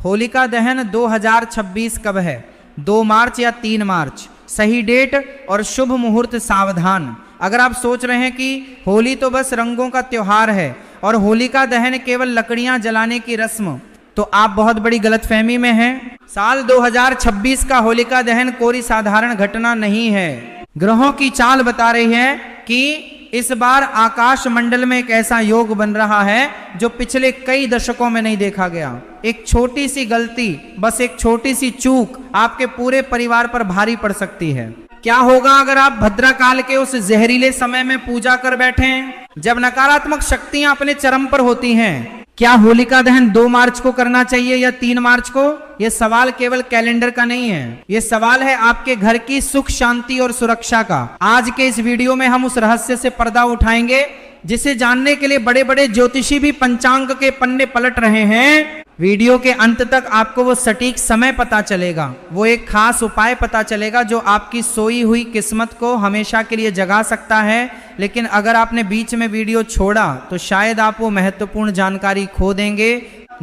होलिका दहन 2026 कब है? 2 मार्च या 3 मार्च? सही डेट और शुभ मुहूर्त सावधान। अगर आप सोच रहे हैं कि होली तो बस रंगों का त्योहार है और होलिका दहन केवल लकड़ियां जलाने की रस्म, तो आप बहुत बड़ी गलतफहमी में हैं। साल 2026 का होलिका दहन कोई साधारण घटना नहीं है। ग्रहों की चाल बता रही है कि इस बार आकाश मंडल में एक ऐसा योग बन रहा है जो पिछले कई दशकों में नहीं देखा गया। एक छोटी सी गलती, बस एक छोटी सी चूक आपके पूरे परिवार पर भारी पड़ सकती है। क्या होगा अगर आप भद्रा काल के उस जहरीले समय में पूजा कर बैठें जब नकारात्मक शक्तियां अपने चरम पर होती हैं? क्या होलिका दहन 2 मार्च को करना चाहिए या 3 मार्च को? यह सवाल केवल कैलेंडर का नहीं है, यह सवाल है आपके घर की सुख शांति और सुरक्षा का। आज के इस वीडियो में हम उस रहस्य से पर्दा उठाएंगे जिसे जानने के लिए बड़े बड़े ज्योतिषी भी पंचांग के पन्ने पलट रहे हैं। वीडियो के अंत तक आपको वो सटीक समय पता चलेगा, वो एक खास उपाय पता चलेगा जो आपकी सोई हुई किस्मत को हमेशा के लिए जगा सकता है। लेकिन अगर आपने बीच में वीडियो छोड़ा तो शायद आप वो महत्वपूर्ण जानकारी खो देंगे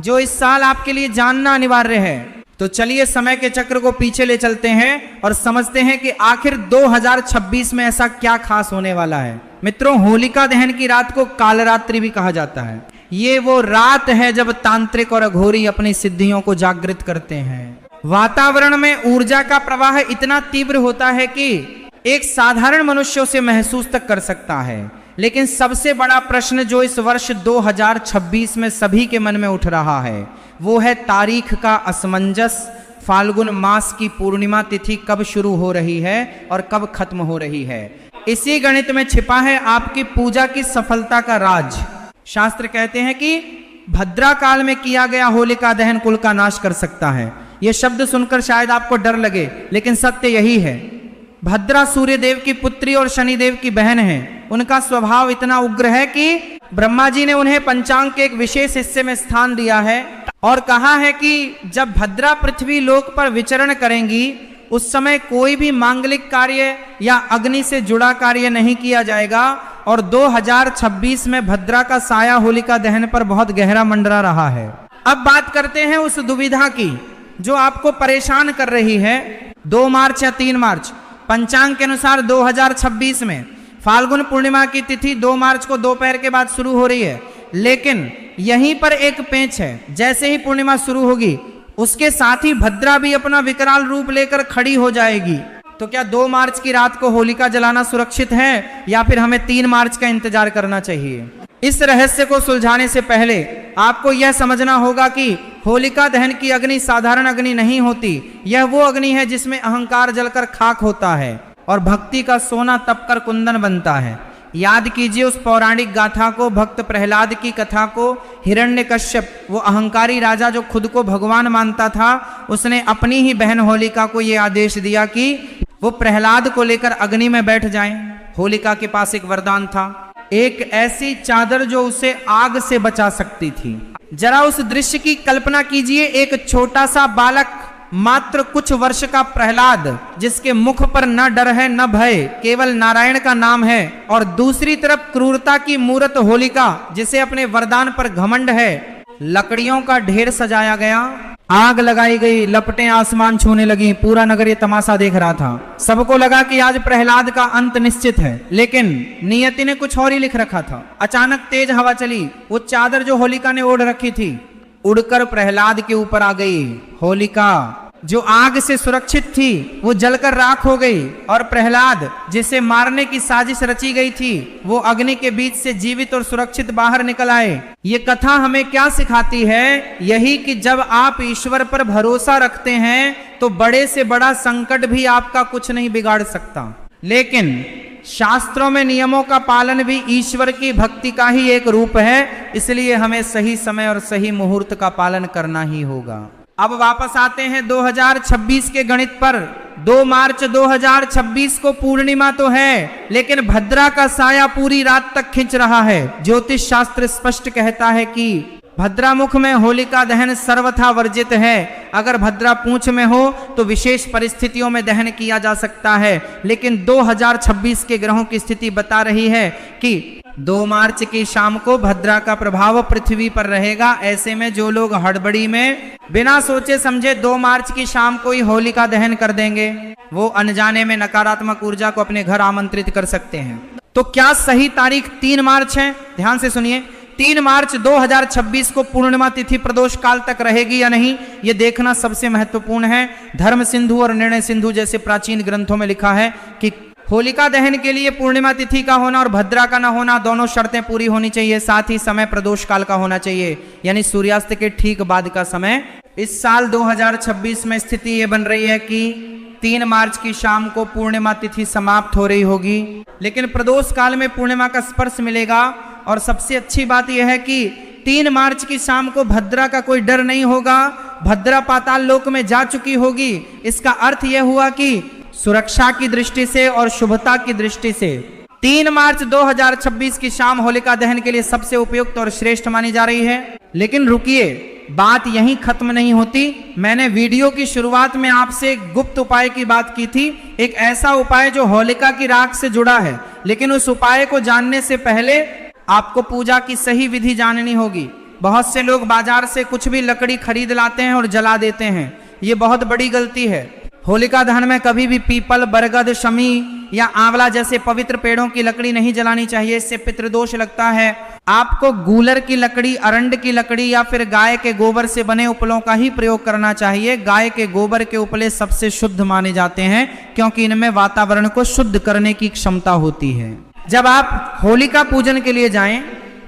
जो इस साल आपके लिए जानना अनिवार्य है। तो चलिए समय के चक्र को पीछे ले चलते हैं और समझते हैं कि आखिर 2026 में ऐसा क्या खास होने वाला है। मित्रों, होलिका दहन की रात को कालरात्रि भी कहा जाता है। ये वो रात है जब तांत्रिक और अघोरी अपनी सिद्धियों को जागृत करते हैं। वातावरण में ऊर्जा का प्रवाह इतना तीव्र होता है कि एक साधारण मनुष्य उसे महसूस तक कर सकता है। लेकिन सबसे बड़ा प्रश्न जो इस वर्ष 2026 में सभी के मन में उठ रहा है वो है तारीख का असमंजस। फाल्गुन मास की पूर्णिमा तिथि कब शुरू हो रही है और कब खत्म हो रही है? इसी गणित में छिपा है आपकी पूजा की सफलता का राज। शास्त्र कहते हैं कि भद्रा काल में किया गया होलिका दहन कुल का नाश कर सकता है। यह शब्द सुनकर शायद आपको डर लगे, लेकिन सत्य यही है। भद्रा सूर्य देव की पुत्री और शनिदेव की बहन है। उनका स्वभाव इतना उग्र है कि ब्रह्मा जी ने उन्हें पंचांग के एक विशेष हिस्से में स्थान दिया है और कहा है कि जब भद्रा पृथ्वी लोक पर विचरण करेंगी उस समय कोई भी मांगलिक कार्य या अग्नि से जुड़ा कार्य नहीं किया जाएगा। और 2026 में भद्रा का साया होलिका दहन पर बहुत गहरा मंडरा रहा है। अब बात करते हैं उस दुविधा की जो आपको परेशान कर रही है। 2 मार्च या 3 मार्च? पंचांग के अनुसार 2026 में फाल्गुन पूर्णिमा की तिथि 2 मार्च को दोपहर के बाद शुरू हो रही है। लेकिन यहीं पर एक पेंच है, जैसे ही पूर्णिमा शुरू होगी उसके साथ ही भद्रा भी अपना विकराल रूप लेकर खड़ी हो जाएगी। तो क्या 2 मार्च की रात को होलिका जलाना सुरक्षित है या फिर हमें 3 मार्च का इंतजार करना चाहिए? इस रहस्य को सुलझाने से पहले आपको यह समझना होगा कि होलिका दहन की अग्नि साधारण अग्नि नहीं होती। यह वो अग्नि है जिसमें अहंकार जलकर खाक होता है और भक्ति का सोना तपकर कुंदन बनता है। याद कीजिए उस पौराणिक गाथा को, भक्त प्रहलाद की कथा को। हिरण्यकश्यप, वो अहंकारी राजा जो खुद को भगवान मानता था, उसने अपनी ही बहन होलिका को यह आदेश दिया कि वो प्रहलाद को लेकर अग्नि में बैठ जाएं। होलिका के पास एक वरदान था, एक ऐसी चादर जो उसे आग से बचा सकती थी। जरा उस दृश्य की कल्पना कीजिए, एक छोटा सा बालक, मात्र कुछ वर्ष का प्रहलाद, जिसके मुख पर न डर है न भय, केवल नारायण का नाम है, और दूसरी तरफ क्रूरता की मूरत होलिका जिसे अपने वरदान पर घमंड है। लकड़ियों का ढेर सजाया गया, आग लगाई गई, लपटें आसमान छूने लगी, पूरा नगर ये तमाशा देख रहा था। सबको लगा कि आज प्रहलाद का अंत निश्चित है, लेकिन नियति ने कुछ और ही लिख रखा था। अचानक तेज हवा चली, वो चादर जो होलिका ने ओढ़ रखी थी उड़कर प्रहलाद के ऊपर आ गई। होलिका जो आग से सुरक्षित थी वो जलकर राख हो गई और प्रहलाद जिसे मारने की साजिश रची गई थी वो अग्नि के बीच से जीवित और सुरक्षित बाहर निकल आए। ये कथा हमें क्या सिखाती है? यही कि जब आप ईश्वर पर भरोसा रखते हैं तो बड़े से बड़ा संकट भी आपका कुछ नहीं बिगाड़ सकता। लेकिन शास्त्रों में नियमों का पालन भी ईश्वर की भक्ति का ही एक रूप है, इसलिए हमें सही समय और सही मुहूर्त का पालन करना ही होगा। अब वापस आते हैं 2026 के गणित पर। 2 मार्च 2026 को पूर्णिमा तो है, लेकिन भद्रा का साया पूरी रात तक खिंच रहा है। ज्योतिष शास्त्र स्पष्ट कहता है कि भद्रा मुख में होलिका दहन सर्वथा वर्जित है। अगर भद्रा पूंछ में हो तो विशेष परिस्थितियों में दहन किया जा सकता है, लेकिन 2026 के ग्रहों की स्थिति बता रही है कि 2 मार्च की शाम को भद्रा का प्रभाव पृथ्वी पर रहेगा। ऐसे में जो लोग हड़बड़ी में बिना सोचे समझे 2 मार्च की शाम को ही होलिका दहन कर देंगे, वो अनजाने में नकारात्मक ऊर्जा को अपने घर आमंत्रित कर सकते हैं। तो क्या सही तारीख 3 मार्च है? ध्यान से सुनिए, 3 मार्च 2026 को पूर्णिमा तिथि प्रदोष काल तक रहेगी या नहीं, यह देखना सबसे महत्वपूर्ण है। धर्म सिंधु और निर्णय सिंधु जैसे प्राचीन ग्रंथों में लिखा है कि होलिका दहन के लिए पूर्णिमा तिथि का होना और भद्रा का न होना दोनों शर्तें पूरी होनी चाहिए। साथ ही समय प्रदोष काल का होना चाहिए, यानी सूर्यास्त के ठीक बाद का समय। इस साल 2026 में स्थिति ये बन रही है कि 3 मार्च की शाम को पूर्णिमा तिथि समाप्त हो रही होगी, लेकिन प्रदोष काल में पूर्णिमा का स्पर्श मिलेगा। और सबसे अच्छी बात यह है कि 3 मार्च की शाम को भद्रा का कोई डर नहीं होगा, भद्रा पाताल लोक में जा चुकी होगी। इसका अर्थ यह हुआ कि सुरक्षा की दृष्टि से और शुभता की दृष्टि से 3 मार्च 2026 की शाम होलिका दहन के लिए सबसे उपयुक्त और श्रेष्ठ मानी जा रही है। लेकिन रुकिए, बात यहीं खत्म नहीं होती। मैंने वीडियो की शुरुआत में आपसे एक गुप्त उपाय की बात की थी, एक ऐसा उपाय जो होलिका की राख से जुड़ा है। लेकिन उस उपाय को जानने से पहले आपको पूजा की सही विधि जाननी होगी। बहुत से लोग बाजार से कुछ भी लकड़ी खरीद लाते हैं और जला देते हैं, ये बहुत बड़ी गलती है। होलिका दहन में कभी भी पीपल, बरगद, शमी या आंवला जैसे पवित्र पेड़ों की लकड़ी नहीं जलानी चाहिए, इससे पितृदोष लगता है। आपको गूलर की लकड़ी, अरंड की लकड़ी या फिर गाय के गोबर से बने उपलों का ही प्रयोग करना चाहिए। गाय के गोबर के उपले सबसे शुद्ध माने जाते हैं, क्योंकि इनमें वातावरण को शुद्ध करने की क्षमता होती है। जब आप होलिका पूजन के लिए जाएं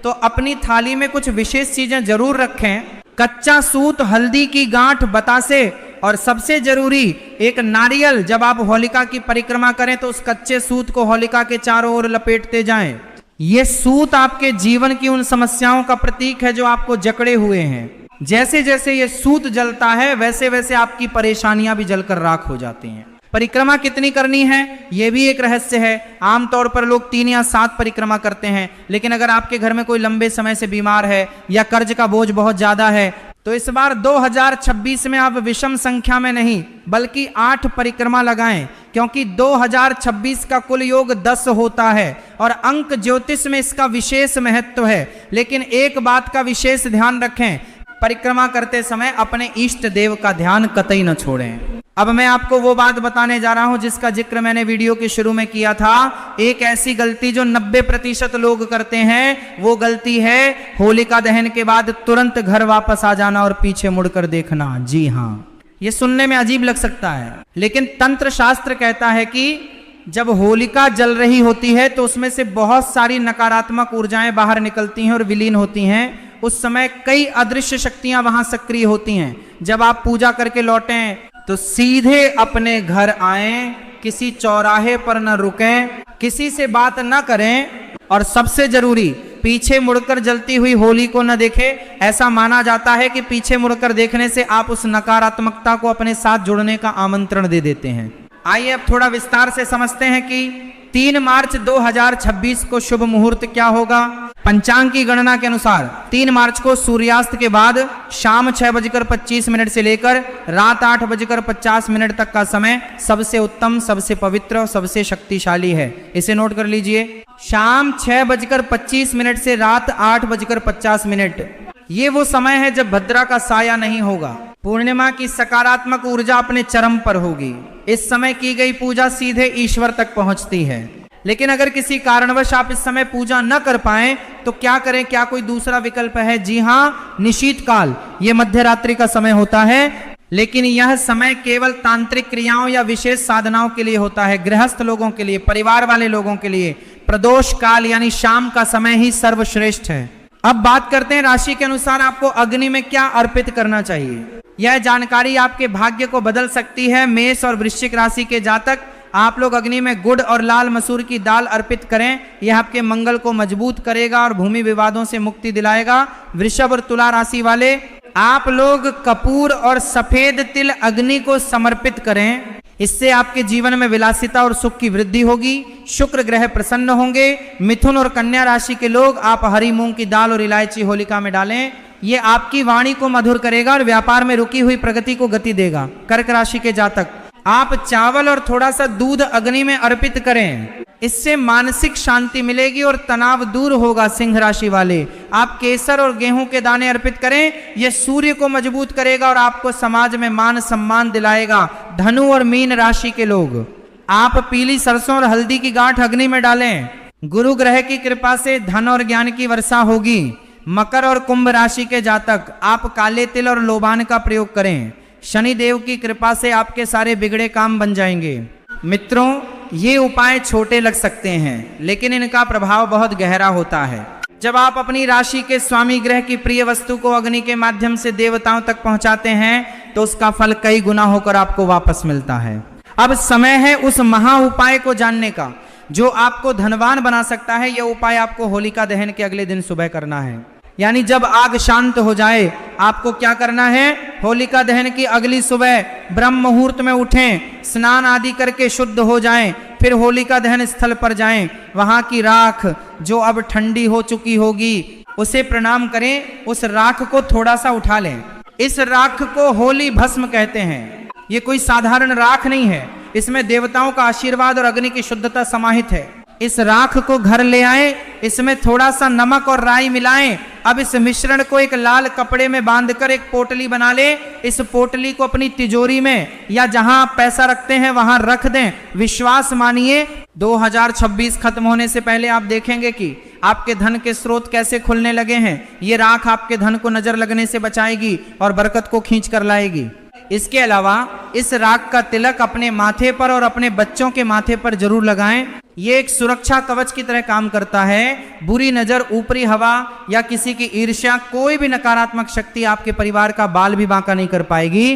तो अपनी थाली में कुछ विशेष चीजें जरूर रखें। कच्चा सूत, हल्दी की गांठ, बतासे और सबसे जरूरी एक नारियल। जब आप होलिका की परिक्रमा करें तो उस कच्चे सूत को होलिका के चारों ओर लपेटते जाएं। ये सूत आपके जीवन की उन समस्याओं का प्रतीक है जो आपको जकड़े हुए हैं। जैसे जैसे ये सूत जलता है वैसे वैसे आपकी परेशानियां भी जलकर राख हो जाती हैं। परिक्रमा कितनी करनी है ये भी एक रहस्य है। आमतौर पर लोग 3 या 7 परिक्रमा करते हैं, लेकिन अगर आपके घर में कोई लंबे समय से बीमार है या कर्ज का बोझ बहुत ज्यादा है तो इस बार 2026 में आप विषम संख्या में नहीं बल्कि 8 परिक्रमा लगाएं, क्योंकि 2026 का कुल योग 10 होता है और अंक ज्योतिष में इसका विशेष महत्व है। लेकिन एक बात का विशेष ध्यान रखें, परिक्रमा करते समय अपने इष्ट देव का ध्यान कतई न छोड़ें। अब मैं आपको वो बात बताने जा रहा हूं जिसका जिक्र मैंने वीडियो के शुरू में किया था। एक ऐसी गलती जो 90% लोग करते हैं, वो गलती है होलिका दहन के बाद तुरंत घर वापस आ जाना और पीछे मुड़कर देखना। जी हाँ, ये सुनने में अजीब लग सकता है, लेकिन तंत्र शास्त्र कहता है कि जब होलिका जल रही होती है तो उसमें से बहुत सारी नकारात्मक ऊर्जाएं बाहर निकलती हैं और विलीन होती हैं। उस समय कई अदृश्य शक्तियां वहां सक्रिय होती हैं। जब आप पूजा करके लौटें तो सीधे अपने घर आएं, किसी चौराहे पर न रुकें, किसी से बात न करें और सबसे जरूरी पीछे मुड़कर जलती हुई होली को न देखें। ऐसा माना जाता है कि पीछे मुड़कर देखने से आप उस नकारात्मकता को अपने साथ जुड़ने का आमंत्रण दे देते हैं। आइए अब थोड़ा विस्तार से समझते हैं कि 3 मार्च 2026 को शुभ मुहूर्त क्या होगा। पंचांग की गणना के अनुसार 3 मार्च को सूर्यास्त के बाद शाम 6:25 से लेकर रात 8:50 तक का समय सबसे उत्तम, सबसे पवित्र और सबसे शक्तिशाली है। इसे नोट कर लीजिए। शाम 6:25 से रात 8:50 ये वो समय है जब भद्रा का साया नहीं होगा। पूर्णिमा की सकारात्मक ऊर्जा अपने चरम पर होगी। इस समय की गई पूजा सीधे ईश्वर तक पहुंचती है। लेकिन अगर किसी कारणवश आप इस समय पूजा न कर पाए तो क्या करें? क्या कोई दूसरा विकल्प है? जी हाँ, निशीत काल, ये मध्य रात्रि का समय होता है। लेकिन यह समय केवल तांत्रिक क्रियाओं या विशेष साधनाओं के लिए होता है। गृहस्थ लोगों के लिए, परिवार वाले लोगों के लिए प्रदोष काल यानी शाम का समय ही सर्वश्रेष्ठ है। अब बात करते हैं राशि के अनुसार आपको अग्नि में क्या अर्पित करना चाहिए। यह जानकारी आपके भाग्य को बदल सकती है। मेष और वृश्चिक राशि के जातक, आप लोग अग्नि में गुड़ और लाल मसूर की दाल अर्पित करें। यह आपके मंगल को मजबूत करेगा और भूमि विवादों से मुक्ति दिलाएगा। वृषभ और तुला राशि वाले, आप लोग कपूर और सफेद तिल अग्नि को समर्पित करें। इससे आपके जीवन में विलासिता और सुख की वृद्धि होगी। शुक्र ग्रह प्रसन्न होंगे। मिथुन और कन्या राशि के लोग, आप हरी मूंग की दाल और इलायची होलिका में डालें। ये आपकी वाणी को मधुर करेगा और व्यापार में रुकी हुई प्रगति को गति देगा। कर्क राशि के जातक, आप चावल और थोड़ा सा दूध अग्नि में अर्पित करें। इससे मानसिक शांति मिलेगी और तनाव दूर होगा। सिंह राशि वाले, आप केसर और गेहूं के दाने अर्पित करें, यह सूर्य को मजबूत करेगा और आपको समाज में मान सम्मान दिलाएगा। धनु और मीन राशि के लोग, आप पीली सरसों और हल्दी की गांठ अग्नि में डालें, गुरु ग्रह की कृपा से धन और ज्ञान की वर्षा होगी। मकर और कुंभ राशि के जातक, आप काले तिल और लोबान का प्रयोग करें, शनि देव की कृपा से आपके सारे बिगड़े काम बन जाएंगे। मित्रों, ये उपाय छोटे लग सकते हैं लेकिन इनका प्रभाव बहुत गहरा होता है। जब आप अपनी राशि के स्वामी ग्रह की प्रिय वस्तु को अग्नि के माध्यम से देवताओं तक पहुंचाते हैं तो उसका फल कई गुना होकर आपको वापस मिलता है। अब समय है उस महा उपाय को जानने का जो आपको धनवान बना सकता है। यह उपाय आपको होलिका दहन के अगले दिन सुबह करना है, यानी जब आग शांत हो जाए आपको क्या करना है, होलिका दहन की अगली सुबह ब्रह्म मुहूर्त में उठें, स्नान आदि करके शुद्ध हो जाएं, फिर होलिका दहन स्थल पर जाएं, वहां की राख जो अब ठंडी हो चुकी होगी उसे प्रणाम करें, उस राख को थोड़ा सा उठा लें। इस राख को होली भस्म कहते हैं। ये कोई साधारण राख नहीं है, इसमें देवताओं का आशीर्वाद और अग्नि की शुद्धता समाहित है। इस राख को घर ले आए, इसमें थोड़ा सा नमक और राई मिलाएं। अब इस मिश्रण को एक लाल कपड़े में बांधकर एक पोटली बना ले। इस पोटली को अपनी तिजोरी में या जहां आप पैसा रखते हैं वहां रख दें। विश्वास मानिए 2026 खत्म होने से पहले आप देखेंगे कि आपके धन के स्रोत कैसे खुलने लगे हैं। ये राख आपके धन को नजर लगने से बचाएगी और बरकत को खींच कर लाएगी। इसके अलावा इस राख का तिलक अपने माथे पर और अपने बच्चों के माथे पर जरूर लगाएं। ये एक सुरक्षा कवच की तरह काम करता है। बुरी नजर, ऊपरी हवा या किसी की ईर्ष्या, कोई भी नकारात्मक शक्ति आपके परिवार का बाल भी बांका नहीं कर पाएगी।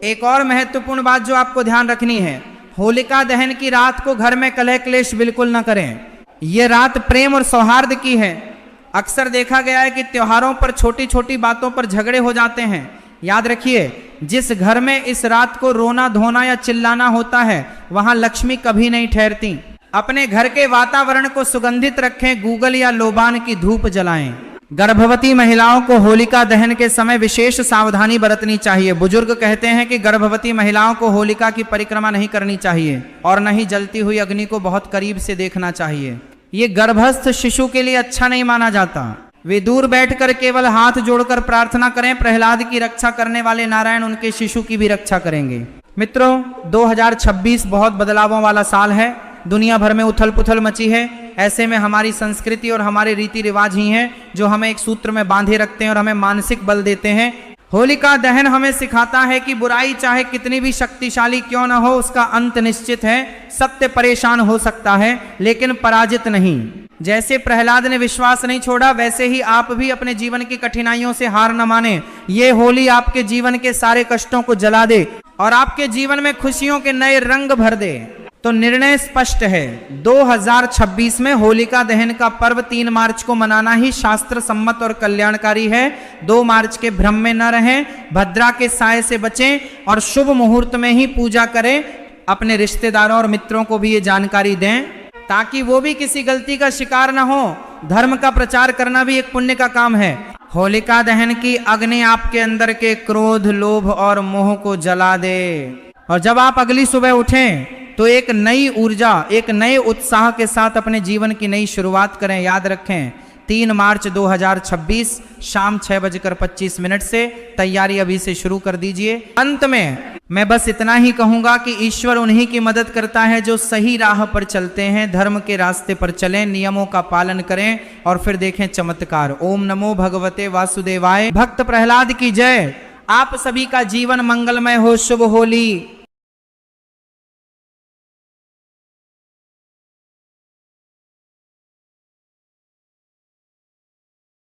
एक और महत्वपूर्ण बात जो आपको ध्यान रखनी है, होलिका दहन की रात को घर में कलह क्लेश बिल्कुल न करें। ये रात प्रेम और सौहार्द की है। अक्सर देखा गया है कि त्योहारों पर छोटी छोटी बातों पर झगड़े हो जाते हैं। याद रखिए, जिस घर में इस रात को रोना धोना या चिल्लाना होता है वहां लक्ष्मी कभी नहीं ठहरती। अपने घर के वातावरण को सुगंधित रखें, गूगल या लोबान की धूप जलाएं। गर्भवती महिलाओं को होलिका दहन के समय विशेष सावधानी बरतनी चाहिए। बुजुर्ग कहते हैं कि गर्भवती महिलाओं को होलिका की परिक्रमा नहीं करनी चाहिए और न ही जलती हुई अग्नि को बहुत करीब से देखना चाहिए। ये गर्भस्थ शिशु के लिए अच्छा नहीं माना जाता। वे दूर बैठकर केवल हाथ जोड़कर प्रार्थना करें, प्रहलाद की रक्षा करने वाले नारायण उनके शिशु की भी रक्षा करेंगे। मित्रों, 2026 बहुत बदलावों वाला साल है। दुनिया भर में उथल पुथल मची है। ऐसे में हमारी संस्कृति और हमारे रीति रिवाज ही हैं जो हमें एक सूत्र में बांधे रखते हैं और हमें मानसिक बल देते हैं। होलिका दहन हमें सिखाता है कि बुराई चाहे कितनी भी शक्तिशाली क्यों न हो, उसका अंत निश्चित है। सत्य परेशान हो सकता है लेकिन पराजित नहीं। जैसे प्रहलाद ने विश्वास नहीं छोड़ा, वैसे ही आप भी अपने जीवन की कठिनाइयों से हार न माने। ये होली आपके जीवन के सारे कष्टों को जला दे और आपके जीवन में खुशियों के नए रंग भर दे। तो निर्णय स्पष्ट है, 2026 में होलिका दहन का पर्व 3 मार्च को मनाना ही शास्त्र सम्मत और कल्याणकारी है। 2 मार्च के भ्रम में न रहें, भद्रा के साए से बचें और शुभ मुहूर्त में ही पूजा करें। अपने रिश्तेदारों और मित्रों को भी ये जानकारी दें ताकि वो भी किसी गलती का शिकार न हो। धर्म का प्रचार करना भी एक पुण्य का काम है। होलिका दहन की अग्नि आपके अंदर के क्रोध, लोभ और मोह को जला दे और जब आप अगली सुबह उठें तो एक नई ऊर्जा, एक नए उत्साह के साथ अपने जीवन की नई शुरुआत करें। याद रखें, 3 मार्च 2026 शाम 6:25 से तैयारी अभी से शुरू कर दीजिए। अंत में मैं बस इतना ही कहूंगा कि ईश्वर उन्हीं की मदद करता है जो सही राह पर चलते हैं। धर्म के रास्ते पर चलें, नियमों का पालन करें और फिर देखें चमत्कार। ओम नमो भगवते वासुदेवाय। भक्त प्रहलाद की जय। आप सभी का जीवन मंगलमय हो। शुभ होली।